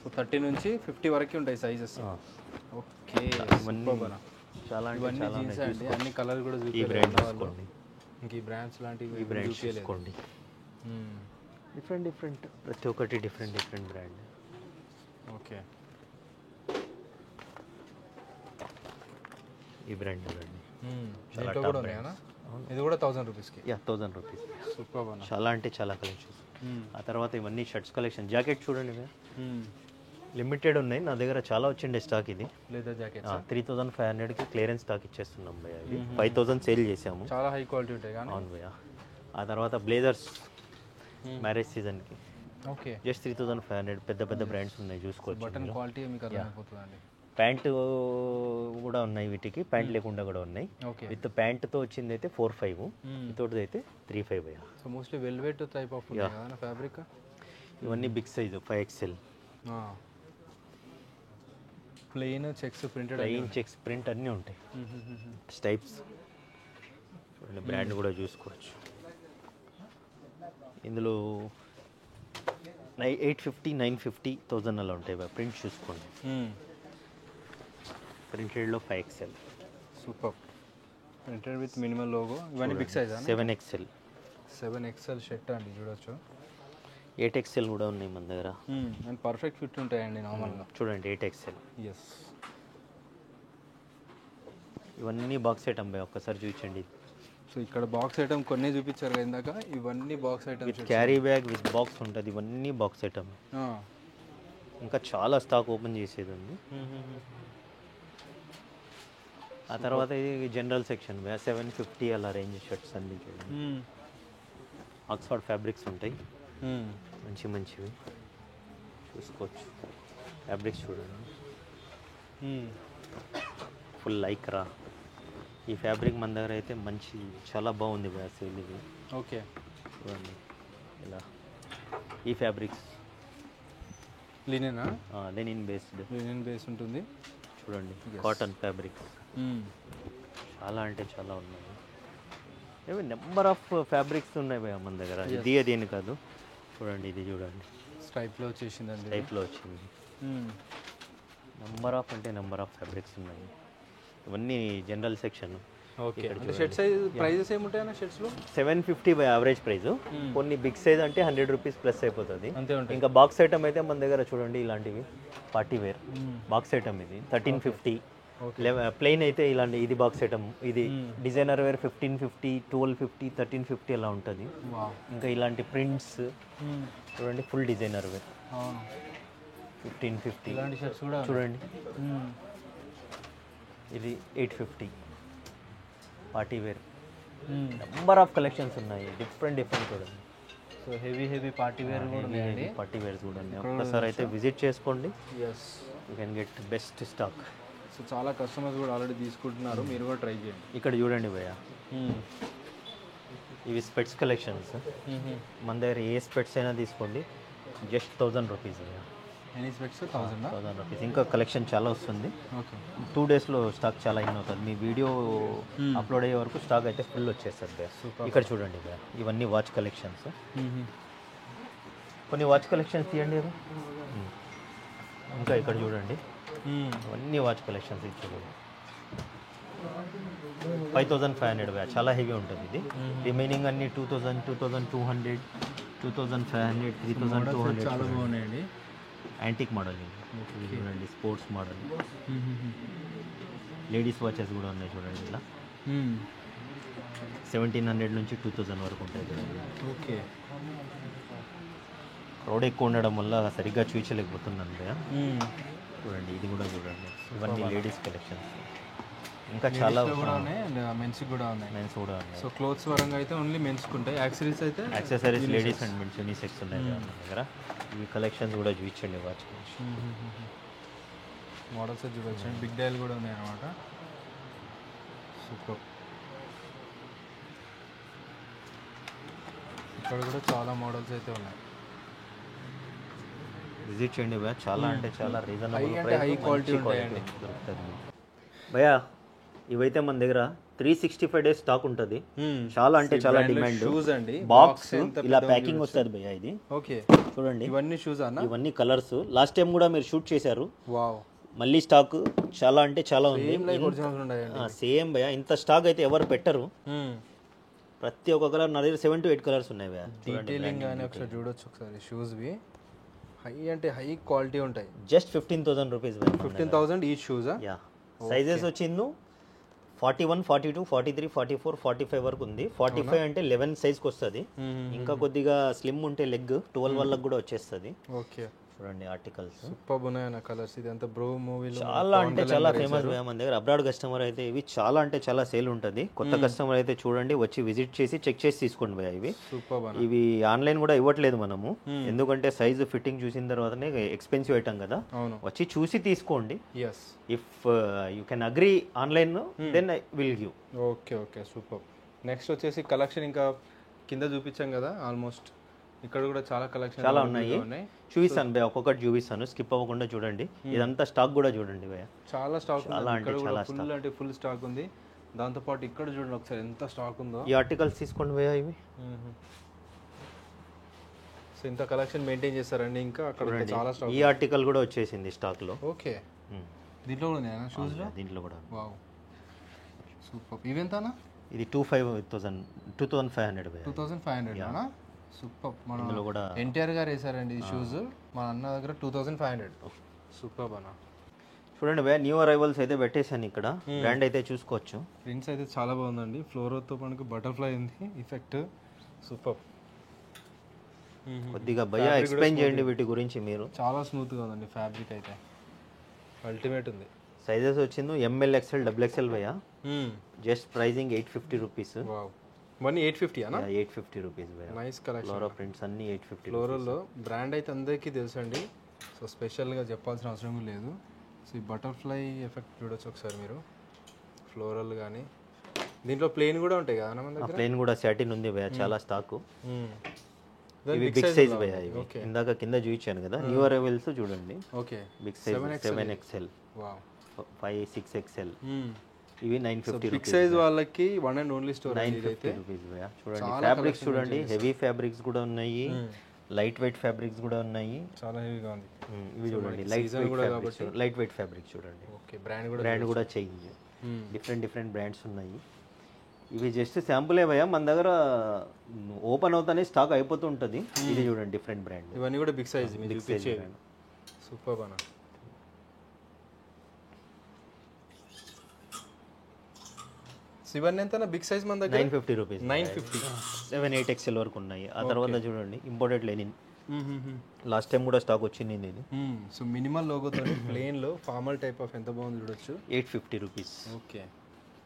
సో 30 నుంచి 50 వరకు ఉంటాయి సైజెస్. ఓకే, ఇవన్నీ చాలా అంటే ఇవన్నీ చాలా జీన్స్ అండి. అన్ని కలర్ కూడా ఈ చూపించారు బ్రాండ్ చూసుకోండి, ఇంక ఈ బ్రాండ్స్ లాంటివి ఈ బ్రాండ్ చూసుకోండి. డిఫరెంట్ ప్రతి ఒక్కటి డిఫరెంట్ బ్రాండ్. ఓకే, ఈ బ్రాండ్ చూడండి, దీంట్లో కూడా ఉన్నాయా? ఇది కూడా 1000 రూపీస్కి. 1000 రూపీస్. సూపర్ బనా. చాలా అంటే చాలా కలెక్షన్స్. ఆ తర్వాత ఇవన్నీ షర్ట్స్ కలెక్షన్. జాకెట్ చూడండి, లిమిటెడ్ ఉన్నాయి నా దగ్గర, చాలా వచ్చిండే స్టాక్. ఇది లెదర్ జాకెట్ 3500కి క్లియరెన్స్ స్టాక్ ఇచ్చేస్తున్నాం భయ్య. ఇది 5000 సేల్ చేసాము. చాలా హై క్వాలిటీ ఉంటాయి కానీ. అవును భయ్య. ఆ తర్వాత బ్లేజర్స్ మ్యారేజ్ సీజన్కి ఓకే, జస్ట్ 3500. పెద్ద బ్రాండ్స్ ఉన్నాయి చూసుకోవచ్చు. బటన్ క్వాలిటీ మీకు అర్థమైపోతుందండి. ప్యాంటు కూడా ఉన్నాయి వీటికి, ప్యాంట్ లేకుండా కూడా ఉన్నాయి. ఓకే, విత్ ప్యాంట్తో వచ్చింది అయితే 45, వితౌట్ అయితే 35 భయ్య. So mostly velvet type of ఉంది కదా ఫ్యాబ్రిక్. ఇవన్నీ big size 5XL. Plain checks printed. Plain checks print అన్నీ ఉంటాయి. స్టైప్స్ చూడండి, బ్రాండ్ కూడా చూసుకోవచ్చు. ఇందులో 850, 950, 1000 అలా ఉంటాయి. ప్రింట్ చూసుకోండి. ప్రింటెడ్లో 5XL. Super, printed with minimal logo. ఇవన్నీ big size. 7XL. 7XL shirt అండి చూడొచ్చు. 8XL కూడా ఉన్నాయి మన దగ్గర. అండ్ పర్ఫెక్ట్ ఫిట్ ఉంటాయండి నార్మల్గా. చూడండి 8XL. ఎస్, ఇవన్నీ బాక్స్ ఐటమ్ బాయ్, ఒక్కసారి చూపించండి. సో ఇక్కడ బాక్స్ ఐటమ్ కొన్ని చూపించారు కదా ఇందాక, ఇవన్నీ box item. With carry bag with box ఉంటుంది. ఇవన్నీ బాక్స్ ఐటమ్. ఇంకా చాలా స్టాక్ ఓపెన్ చేసేది ఉంది. ఆ తర్వాత ఇది జనరల్ సెక్షన్ 750 అలా రేంజ్ షర్ట్స్ అన్నీ చూడండి. ఆక్స్ఫర్డ్ ఫ్యాబ్రిక్స్ ఉంటాయి, మంచివి చూసుకోవచ్చు. ఫ్యాబ్రిక్స్ చూడండి, ఫుల్ లైక్రా. ఈ ఫ్యాబ్రిక్ మన దగ్గర అయితే మంచి చాలా బాగుంది సేల్ ఇది. ఓకే, చూడండి ఇలా. ఈ ఫ్యాబ్రిక్స్ లినెనా? Linen based. లినెన్ బేస్ ఉంటుంది చూడండి. కాటన్ ఫ్యాబ్రిక్స్ చాలా అంటే చాలా ఉన్నాయి. ఏమి నెంబర్ ఆఫ్ ఫ్యాబ్రిక్స్ ఉన్నాయి భయ్య మన దగ్గర. ఇది అదేని కాదు, చూడండి ఇది చూడండి, స్టైప్లో వచ్చేసిందండి. టైప్లో వచ్చింది. నెంబర్ ఆఫ్ ఫ్యాబ్రిక్స్ ఉన్నాయి. ఇవన్నీ general section. Okay, shirt size prices ఏముంటాయన్నా షర్ట్స్లో? 750 బై యావరేజ్ ప్రైస్. కొన్ని బిగ్ సైజ్ అంటే 100 రూపీస్ ప్లస్ అయిపోతుంది. అంతే ఉంటాయి. ఇంకా బాక్స్ ఐటమ్ అయితే మన దగ్గర చూడండి ఇలాంటివి పార్టీ వేర్ బాక్స్ ఐటమ్. ఇది 1350. ప్లెయిన్ అయితే ఇలాంటి ఇది బాక్స్ ఐటమ్. ఇది డిజైనర్ వేర్ 1550, 1250, 1350 అలా ఉంటుంది. ఇంకా ఇలాంటి ప్రింట్స్ చూడండి, ఫుల్ డిజైనర్ వేర్ 1550. ఇలాంటి షర్ట్స్ కూడా చూడండి. ఇది 850 party wear. Number of collections ఉన్నాయి, డిఫరెంట్ చూడండి. సో హెవీ పార్టీ వేర్ కూడా ఉన్నాయండి. పార్టీ వేర్ చూడండి, ఒక్కసారి అయితే విజిట్ చేసుకోండి. Yes, you can get best stock. So చాలా కస్టమర్స్ కూడా ఆల్రెడీ తీసుకుంటున్నారు, మీరు కూడా ట్రై చేయండి. ఇక్కడ చూడండి భయ్య, ఇవి స్పెట్స్ కలెక్షన్స్. మన దగ్గర ఏ స్పెట్స్ అయినా తీసుకోండి, జస్ట్ 1000 రూపీస్ భయ్య. Any specs 1000 rupees. ఇంకా కలెక్షన్ చాలా వస్తుంది. ఓకే, 2 డేస్లో స్టాక్ చాలా ఇన్ అవుతుంది. మీ వీడియో అప్లోడ్ అయ్యే వరకు స్టాక్ అయితే ఫుల్ వచ్చేస్తుంది భయ్య. ఇక్కడ చూడండి భయ్య, ఇవన్నీ వాచ్ కలెక్షన్స్. కొన్ని వాచ్ కలెక్షన్స్ తీయండి. ఇంకా ఇక్కడ చూడండి, ఇవన్నీ వాచ్ కలెక్షన్స్ ఇచ్చేది. 5500 భయ్య, చాలా హెవీ ఉంటుంది ఇది. రిమైనింగ్ అన్ని 2000, 2200, 2500, 3200. చాలా బాగున్నాయండి. యాంటిక్ మోడల్ ఇది చూడండి, స్పోర్ట్స్ మోడల్. లేడీస్ వాచెస్ కూడా ఉన్నాయి చూడండి ఇలా. 1700 నుంచి 2000 వరకు ఉంటాయి చూడండి. ఓకే, క్రౌడ్ ఎక్కువ ఉండడం వల్ల సరిగ్గా చూపించలేకపోతున్నాను భయ్య. చూడండి ఇది కూడా చూడండి, ఇవన్నీ లేడీస్ కలెక్షన్స్. ఇంకా చాలా కూడా ఉన్నాయి అండ్ మెన్స్ కూడా ఉన్నాయి. మెన్స్ కూడా ఉన్నాయి. సో క్లోత్స్ పరంగా అయితే ఓన్లీ మెన్స్కి ఉంటాయి. యాక్సరీస్ అయితే accessories ladies and mens unisex ఉన్నాయి మన దగ్గర. ఇవి కలెక్షన్స్ కూడా చూపించండి వాచ్ మోడల్స్ అయితే చూడొచ్చు. బిగ్ డైల్ కూడా ఉన్నాయి అన్నమాట. సూపర్. ఇక్కడ కూడా చాలా మోడల్స్ అయితే ఉన్నాయి. విజిట్ చేయండి భయ్యా. చాలా అంటే చాలా రీజనబుల్ అంటే హై క్వాలిటీ ఉంటాయండి. దొరుకుతుంది భయ్యా. ఇవైతే మన దగ్గర 365 డేస్ స్టాక్ ఉంటుంది. చాలా అంటే చాలా డిమాండ్. షూస్ అండి. బాక్స్ ఇలా ప్యాకింగ్ వస్తుంది భయ్యా. ఇది ఓకే చూడండి. ఇవన్నీ షూస్ అన్న. ఇవన్నీ కలర్స్. లాస్ట్ టైం కూడా మీరు షూట్ చేశారు. వావ్. మళ్ళీ స్టాక్ చాలా అంటే చాలా ఉంది. సేమ్ భయ్యా. ఇంత స్టాక్ అయితే ఎవరు పెట్టరు. ప్రతి ఒక్క కలర్ నా దగ్గర 7 to 8 కలర్స్ ఉన్నాయి భయ్యా. డీటెయిలింగ్ కానీ ఒకసారి చూడొచ్చు ఒకసారి. షూస్వి హై అంటే హై క్వాలిటీ ఉంటాయి. జస్ట్ 15,000 రూపీస్ భయ్యా. 15,000 ఈ షూసా? యా. సైజెస్ వచ్చింది 41, 42, 43, 44, 45 వరకు ఉంది. 45 అంటే 11 సైజ్కి వస్తుంది. ఇంకా కొద్దిగా స్లిమ్ ఉంటే లెగ్ 12 వాళ్ళకి కూడా వచ్చేస్తుంది. ఓకే చూడండి ఆర్టికల్స్. సూపర్ ఉన్నాయన్న కలర్స్. ఇది అంతా బ్రో మూవీలో చాలా అంటే చాలా ఫేమస్ మన దగ్గర. అబ్రాడ్ కస్టమర్ అయితే ఇవి చాలా అంటే చాలా సేల్ ఉంటుంది. కొత్త కస్టమర్ అయితే చూడండి వచ్చి విజిట్ చేసి చెక్ చేసి తీసుకోండి భయ్యా. ఇవి సూపర్. ఇవి ఆన్లైన్ కూడా ఇవ్వట్లేదు మనము. ఎందుకంటే సైజు ఫిట్టింగ్ చూసిన తర్వాతనే ఎక్స్పెన్సివ్ ఐటమ్ కదా. వచ్చి చూసి తీసుకోండి. If you can agree online then I will give. Okay okay super. Next వచ్చేసి కలెక్షన్ ఇంకా కింద చూపించాం కదా. ఆల్మోస్ట్ ఇక్కడ కూడా చాలా కలెక్షన్ చాలా ఉన్నాయి. చూపిస్తాను భయ్యా. ఒక్కొక్కటి చూపిస్తాను. స్కిప్ అవ్వకుండా చూడండి. ఇదంతా స్టాక్ కూడా చూడండి భయ్యా. చాలా స్టాక్ చాలా అంటే చాలా ఫుల్ అంటే ఫుల్ స్టాక్ ఉంది. దాంతోపాటు ఇక్కడ చూడండి ఒకసారి ఎంత స్టాక్ ఉందో. ఈ ఆర్టికల్స్ తీసుకోండి భయ్యా. ఇవి సో ఇంత కలెక్షన్ మెయింటైన్ చేస్తారండి. ఇంకా అక్కడ చాలా స్టాక్. ఈ ఆర్టికల్ కూడా వచ్చేసింది స్టాక్ లో. ఓకే దీంట్లో కూడా ఉన్నాయా షూస్ లో? దీంట్లో కూడా. Wow super. ఇవెంతనా? ఇది 2500 భయ్యా. 2500 అనా? సూపర్. మన కూడా ఎన్టీఆర్ గారు వేసారండి ఈ షూస్. మన అన్న దగ్గర 2500. సూపర్ అన్న. చూడండి భయ్యా. న్యూ అరైవల్స్ అయితే పెట్టేశాను ఇక్కడ. బ్రాండ్ అయితే చూసుకోవచ్చు. ప్రింట్స్ అయితే చాలా బాగుందండి. ఫ్లోరోతో మనకు బటర్ఫ్లై ఉంది ఎఫెక్ట్. సూపర్. కొద్దిగా భయ్యా ఎక్స్ప్లెయిన్ చేయండి వీటి గురించి మీరు. చాలా స్మూత్గా ఉందండి ఫ్యాబ్రిక్ అయితే. అల్టిమేట్ ఉంది. సైజెస్ వచ్చింది ML, XL, XXL భయ్యా. Just pricing 850 rupees. Wow. Money 850 అనా? 850 రూపీస్ భయ్యా. Nice collection. ఫ్లోరో ప్రింట్స్ అన్ని 850. ఫ్లోరల్లో బ్రాండ్ అయితే అందరికీ తెలుసండి. సో స్పెషల్గా చెప్పాల్సిన అవసరం లేదు. సో ఈ బటర్ఫ్లై ఎఫెక్ట్ చూడొచ్చు ఒకసారి మీరు. ఫ్లోరల్ కానీ దీంట్లో ప్లేన్ కూడా ఉంటాయి కదా మన దగ్గర. ప్లేన్ కూడా సాటిన్ ఉంది భయ్యా. చాలా స్టాక్. ఇవి బిగ్ సైజ్ భయ్యా. ఇవి ఇందాక కింద చూపించాను కదా. న్యూ అరైవల్స్ చూడండి. Okay big size 7XL, 5, 6XL. ఇవి 950 బిగ్ సైజ్ వాళ్ళకి one and only store. 950 rupees భయ్యా. చూడండి ఫ్యాబ్రిక్స్ చూడండి. హెవీ ఫ్యాబ్రిక్స్ కూడా ఉన్నాయి. లైట్ వెయిట్ ఫ్యాబ్రిక్స్ కూడా ఉన్నాయి. చాలా హెవీగా ఉంది. ఇవి చూడండి లైట్ వెయిట్ ఫ్యాబ్రిక్ చూడండి. ఓకే బ్రాండ్ కూడా చేంజ్. డిఫరెంట్ బ్రాండ్స్ ఉన్నాయి. ఇవి జస్ట్ శాంపులే భయ్యా. మన దగ్గర ఓపెన్ అవుతానే స్టాక్ అయిపోతూ ఉంటుంది. ఇది చూడండి డిఫరెంట్ బ్రాండ్. ఇవన్నీ కూడా బిగ్ సైజ్. సూపర్ అన్న. ఇవన్నీ ఎంత బిగ్ సైజ్ మన దగ్గర? 950 రూపీస్. 950. 7, 8XL వరకు ఉన్నాయి. ఆ తర్వాత చూడండి ఇంపోర్టెడ్ లెనిన్. లాస్ట్ టైం కూడా స్టాక్ వచ్చింది ఇది. సో మినిమల్ లోగోతో ప్లేన్ లో ఫార్మల్ టైప్ ఆఫ్ ఎంత బాగుంది చూడొచ్చు. 850 rupees. Okay.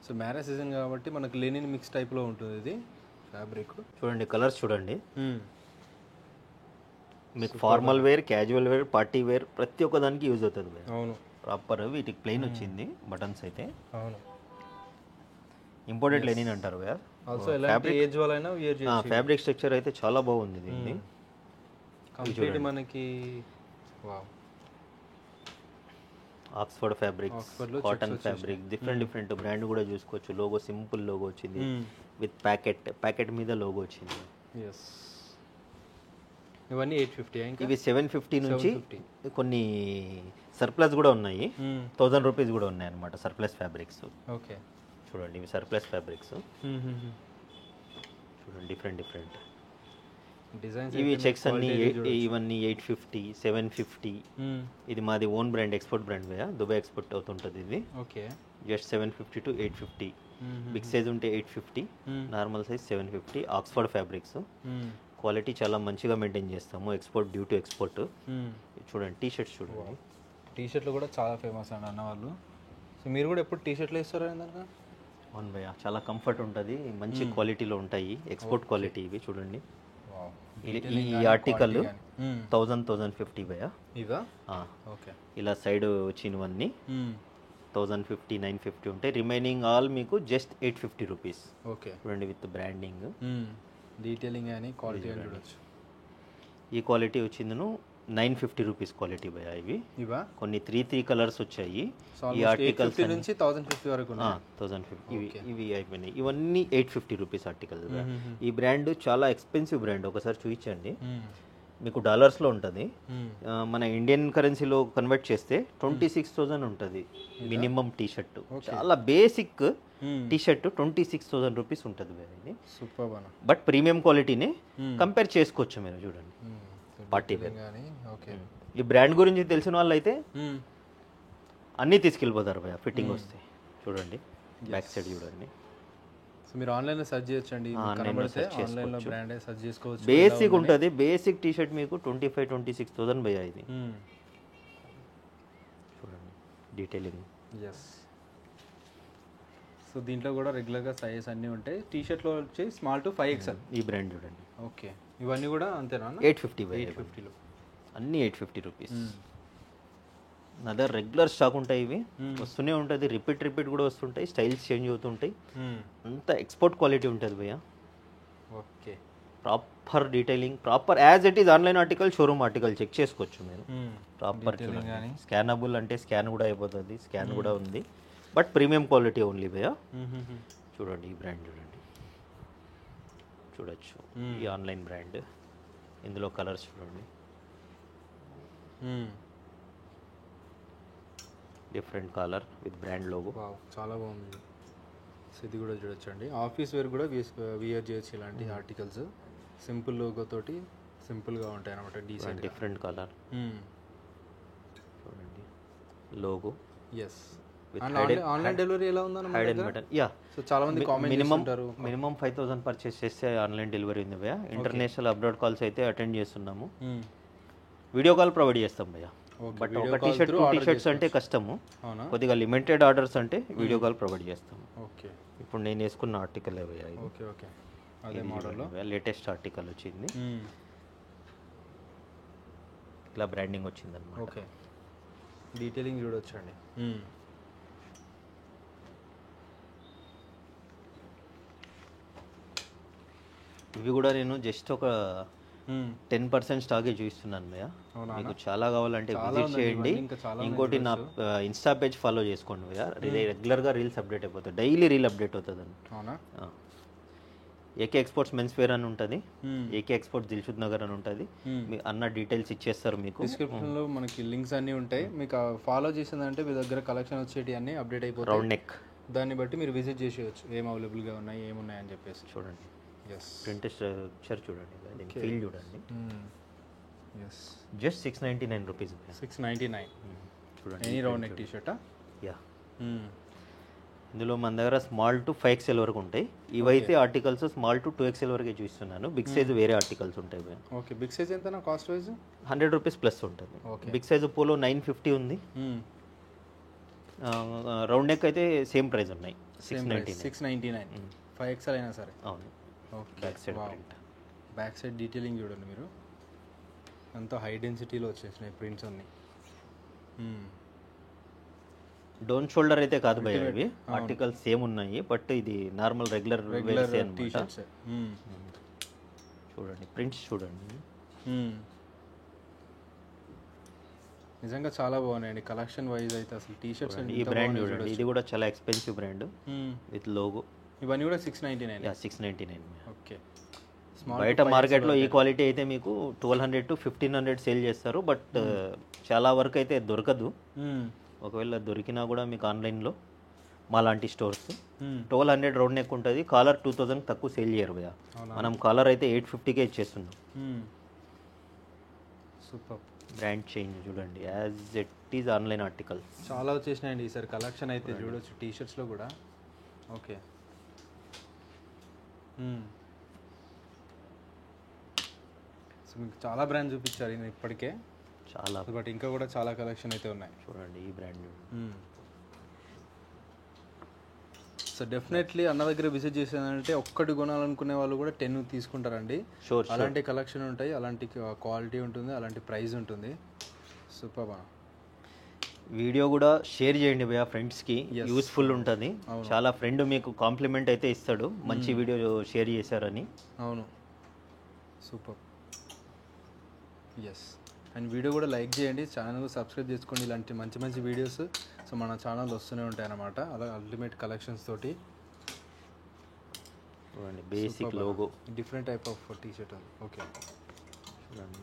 So marriage season కాబట్టి మనకు లెనిన్ మిక్స్ టైప్ లో ఉంటుంది ఇది ఫ్యాబ్రిక్. చూడండి కలర్స్ చూడండి. మీకు formal wear, casual wear, party wear ప్రతి ఒక్క దానికి యూజ్ అవుతుంది. అవును. ప్రాపర్ వీటికి ప్లెయిన్ వచ్చింది బటన్స్ అయితే. అవును. ఇంపోర్టెడ్ లెనిన్ అంటారు కదా. ఆల్సో ఎలాంటి ఏజ్ వాళ్ళైనా వేర్ చేయొచ్చు. ఫ్యాబ్రిక్ స్ట్రక్చర్ అయితే చాలా బాగుంది దీన్ని. కంప్లీట్ మనకి wow. Oxford fabrics, cotton fabric, different brand కూడా చూసుకోవచ్చు. లోగో సింపుల్ లోగో వచ్చింది విత్ ప్యాకెట్ మీద లోగో వచ్చింది. yes. ఇవన్నీ 850. ఇవి 750 నుంచి కొన్ని సర్ప్లస్ కూడా ఉన్నాయి. 1000 రూపీస్ కూడా ఉన్నాయి అన్నమాట సర్ప్లస్ ఫ్యాబ్రిక్స్. ఓకే చూడండి ఇవి సర్ప్లస్ ఫ్యాబ్రిక్స్. చూడండి డిఫరెంట్ డిజైన్స్. ఇవి చెక్స్ అన్ని ఇవన్నీ 850, 750. ఇది మాది ఓన్ బ్రాండ్, ఎక్స్పోర్ట్ బ్రాండ్ భయ్యా. దుబాయ్ ఎక్స్పోర్ట్ అవుతుంటుంది ఇది. Okay. Just 750 to 850. Big size ఉంటే 850, normal size 750. Oxford fabrics. Quality చాలా మంచిగా మెయింటైన్ చేస్తాము. Export due to export. చూడండి టీ షర్ట్స్ చూడండి. టీ షర్ట్లు కూడా చాలా ఫేమస్ అండి అన్న వాళ్ళు. సో మీరు కూడా ఎప్పుడు టీ షర్ట్లు వేస్తారా ఏంటంటే? అవును భయ్య, చాలా కంఫర్ట్ ఉంటుంది, మంచి క్వాలిటీలో ఉంటాయి, ఎక్స్పోర్ట్ క్వాలిటీ ఇవి చూడండి. ఈ ఆర్టికల్ 1050 భయ్య. ఇవా? ఆ, ఓకే. ఇలా సైడ్ వచ్చినవన్నీ 1050, 950 ఉంటాయి. రిమైనింగ్ ఆల్ మీకు జస్ట్ 850 రూపీస్. ఓకే. చూడండి విత్ బ్రాండింగ్, డీటెయిలింగ్ అని క్వాలిటీ అని చూడొచ్చు. ఈ క్వాలిటీ వచ్చిందను 950 రూపీస్ క్వాలిటీ భయ్య. ఇవి ఇవా? కొన్ని 3 కలర్స్ వచ్చాయి. ఈ ఆర్టికల్స్ 850 నుంచి 1050 వరకు ఉన్నాయి. 1050 ఇవి అయిపోయినాయి. ఇవన్నీ 850 రూపీస్ ఆర్టికల్స్. ఈ బ్రాండ్ చాలా ఎక్స్పెన్సివ్ బ్రాండ్, ఒకసారి చూపించండి. మీకు డాలర్స్లో ఉంటుంది, మన ఇండియన్ కరెన్సీలో కన్వర్ట్ చేస్తే 26,000 ఉంటుంది మినిమం టీ షర్ట్. చాలా బేసిక్ టీ షర్ట్ 26,000 రూపీస్ ఉంటుంది వేరే. సూపర్. బట్ ప్రీమియం క్వాలిటీని కంపేర్ చేసుకోవచ్చు మీరు. చూడండి పార్టీ వేర్. ఓకే. ఈ బ్రాండ్ గురించి తెలిసిన వాళ్ళు అయితే అన్నీ తీసుకెళ్ళిపోతారు భయ్య, ఫిట్టింగ్ వస్తే. చూడండి బ్యాక్ సైడ్ చూడండి. సో మీరు ఆన్లైన్లో సెర్చ్ చేయొచ్చండి, ఆన్లైన్లో బ్రాండ్ సెర్చ్ చేసుకోవచ్చు. బేసిక్ ఉంటుంది, బేసిక్ టీ షర్ట్ మీకు 25-26,000 భయ్య ఇది. చూడండి డీటెయిలింగ్. ఎస్. సో దీంట్లో కూడా రెగ్యులర్గా సైజెస్ అన్నీ ఉంటాయి. టీ షర్ట్లో వచ్చి స్మాల్ టు 5XL. ఈ బ్రాండ్ చూడండి. ఓకే. ఇవన్నీ కూడా అంతేనా? 850 భయ్య. 850లో అన్నీ 850 రూపీస్. నా దగ్గర రెగ్యులర్ స్టాక్ ఉంటాయి, ఇవి వస్తూనే ఉంటుంది, రిపీట్ కూడా వస్తుంటాయి, స్టైల్స్ చేంజ్ అవుతుంటాయి. అంత ఎక్స్పోర్ట్ క్వాలిటీ ఉంటుంది భయ్య. Okay. Proper detailing, proper as it is online article, showroom article check చేసుకోవచ్చు మీరు. ప్రాపర్ స్కానబుల్ అంటే స్కాన్ కూడా అయిపోతుంది, స్కాన్ కూడా ఉంది, బట్ ప్రీమియం క్వాలిటీ ఓన్లీ భయ్య. చూడండి ఈ బ్రాండ్ చూడండి, చూడొచ్చు ఈ ఆన్లైన్ బ్రాండ్. ఇందులో కలర్స్ చూడండి, different colour with brand logo. చాలా బాగుంది. సో ఇది కూడా చూడొచ్చండి, ఆఫీస్ వేర్ కూడా వియర్ చేయొచ్చు ఇలాంటి ఆర్టికల్స్. సింపుల్ లోగో తోటి సింపుల్గా ఉంటాయి అనమాట. డీసెంట్ డిఫరెంట్ కలర్ చూడండి, లోగో. ఎస్. ఆన్లైన్ డెలివరీ ఎలా ఉందన్న? యా. సో చాలా మంది మినిమం 5,000 పర్చేస్ చేస్తే ఆన్లైన్ డెలివరీ ఉంది భయ్య. ఇంటర్నేషనల్ అబ్రాడ్ కాల్స్ అయితే అటెండ్ చేస్తున్నాము, వీడియో కాల్ ప్రొవైడ్ చేస్తాం భయ్య. బట్ ఒక టీ షర్ట్ 2 టీ షర్ట్స్ అంటే కష్టము, కొద్దిగా లిమిటెడ్ ఆర్డర్స్ అంటే వీడియో కాల్ ప్రొవైడ్ చేస్తాము. ఓకే. ఇప్పుడు నేను వేసుకున్న ఆర్టికల్ భయ్య ఇది. ఓకే. ఓకే. అదే మోడల్లో లేటెస్ట్ ఆర్టికల్ వచ్చింది, ఇలా బ్రాండింగ్ వచ్చింది అన్నమాట. ఓకే. డీటెయిలింగ్ చూడొచ్చండి. ఇవి కూడా నేను జస్ట్ ఒక 10% స్టాకే చూపిస్తున్నాను భయ్య. మీకు చాలా కావాలంటే విజిట్ చేయండి. ఇంకోటి నా ఇన్స్టా పేజ్ ఫాలో చేసుకోండి భయ్య, రెగ్యులర్గా రీల్స్ అప్డేట్ అయిపోతాయి, డైలీ రీల్ అప్డేట్ అవుతుంది అని. ఏకే ఎక్స్పోర్ట్స్ మెన్స్ వేర్ అని ఉంటుంది, ఏకే ఎక్స్పోర్ట్స్ దిల్షుద్ నగర్ అని ఉంటుంది. మీకు అన్న డీటెయిల్స్ ఇచ్చేస్తారు, మీకు డిస్క్రిప్షన్లో మనకి లింక్స్ అన్నీ ఉంటాయి. మీకు ఫాలో చేసిందంటే మీ దగ్గర కలెక్షన్ వచ్చేటి అన్నీ అప్డేట్ అయిపోతాయి. రౌండ్ నెక్, దాన్ని బట్టి మీరు విజిట్ చేసేయచ్చు, ఏం అవైలబుల్గా ఉన్నాయి, ఏమున్నాయి అని చెప్పేసి. చూడండి ప్రింట్ స్ట్రక్చర్ చూడండి, ఫీల్ చూడండి. Just 699 rupees. 699 చూడండి. ఎనీ రౌండ్ నెక్ టీ షర్టా? యా. ఇందులో మన దగ్గర స్మాల్ టు 5XL వరకు ఉంటాయి. ఇవైతే ఆర్టికల్స్ స్మాల్ టు 2XL వరకే చూస్తున్నాను. బిగ్ సైజ్ వేరే ఆర్టికల్స్ ఉంటాయి. ఓకే. బిగ్ సైజ్ ఎంత కాస్ట్ వైజ్? 100 రూపీస్ ప్లస్ ఉంటుంది. బిగ్ సైజ్ పోలో 950 ఉంది. రౌండ్ నెక్ అయితే సేమ్ ప్రైస్ ఉన్నాయి, 699. 5XL అయినా సరే. అవును. ఓకే. బ్యాక్ సైడ్ డీటెయిలింగ్ చూడండి మీరు, అంతా హై డెన్సిటీలో వచ్చేసినాయి ప్రింట్స్ అన్ని. డోన్ షోల్డర్ అయితే కాదు భయ్య, ఇవి ఆర్టికల్స్ సేమ్ ఉన్నాయి, బట్ ఇది నార్మల్ రెగ్యులర్ టీ షర్ట్స్. చూడండి ప్రింట్స్ చూడండి, నిజంగా చాలా బాగున్నాయండి కలెక్షన్ వైజ్ అయితే. అసలు టీ షర్ట్స్ ఈ బ్రాండ్ చూడండి, ఇది కూడా చాలా ఎక్స్పెన్సివ్ బ్రాండ్ విత్ లోగో. ఇవన్నీ కూడా 699. 699. ఓకే. బయట మార్కెట్లో ఈ క్వాలిటీ అయితే మీకు 1200 to 1500 సేల్ చేస్తారు, బట్ చాలా వరకు అయితే దొరకదు. ఒకవేళ దొరికినా కూడా మీకు ఆన్లైన్లో మా లాంటి స్టోర్స్ 1200 రౌండ్ నెక్ ఉంటుంది, కాలర్ 2000 తక్కువ సేల్ చేయరు భయ్య. మనం కాలర్ అయితే 850కే ఇచ్చేస్తున్నాం. సూపర్. బ్రాండ్ చేంజ్ చూడండి, as it is online article చాలా వచ్చేసినాయండి ఈసారి కలెక్షన్ అయితే చూడొచ్చు టీ షర్ట్స్లో కూడా. ఓకే. సో మీకు చాలా బ్రాండ్ చూపించారు ఇప్పటికే, చాలా, బట్ ఇంకా కూడా చాలా కలెక్షన్ అయితే ఉన్నాయి. చూడండి ఈ బ్రాండ్ సో డెఫినెట్లీ అన్న దగ్గర విజిట్ చేసేదంటే ఒక్కటి కొనాలనుకునే వాళ్ళు కూడా 10 తీసుకుంటారండి. షూర్ అలాంటి కలెక్షన్ ఉంటాయి, అలాంటి క్వాలిటీ ఉంటుంది, అలాంటి ప్రైస్ ఉంటుంది. సూపర్. వీడియో కూడా షేర్ చేయండి భయ్యా ఫ్రెండ్స్కి, యూస్ఫుల్ ఉంటుంది. చాలా ఫ్రెండ్ మీకు కాంప్లిమెంట్ అయితే ఇస్తాడు మంచి వీడియో షేర్ చేశారని. అవును, సూపర్. ఎస్, అండ్ వీడియో కూడా లైక్ చేయండి, ఛానల్ సబ్స్క్రైబ్ చేసుకోండి. ఇలాంటి మంచి మంచి వీడియోస్ సో మన ఛానల్ వస్తూనే ఉంటాయి అన్నమాట. అలా అల్టిమేట్ కలెక్షన్స్ తోటి. చూడండి basic logo, different type of T shirt ఉంది. ఓకే చూడండి.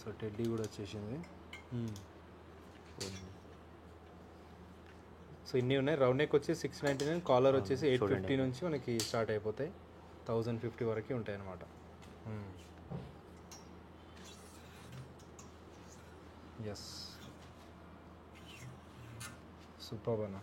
సో టెడ్డీ కూడా వచ్చేసింది. సో ఇన్ని ఉన్నాయి. రౌండ్ నెక్ వచ్చి 699, కాలర్ వచ్చేసి 850 నుంచి మనకి స్టార్ట్ అయిపోతాయి. 1050 వరకు ఉంటాయి అన్నమాట. ఎస్, సూపర్ అన్న.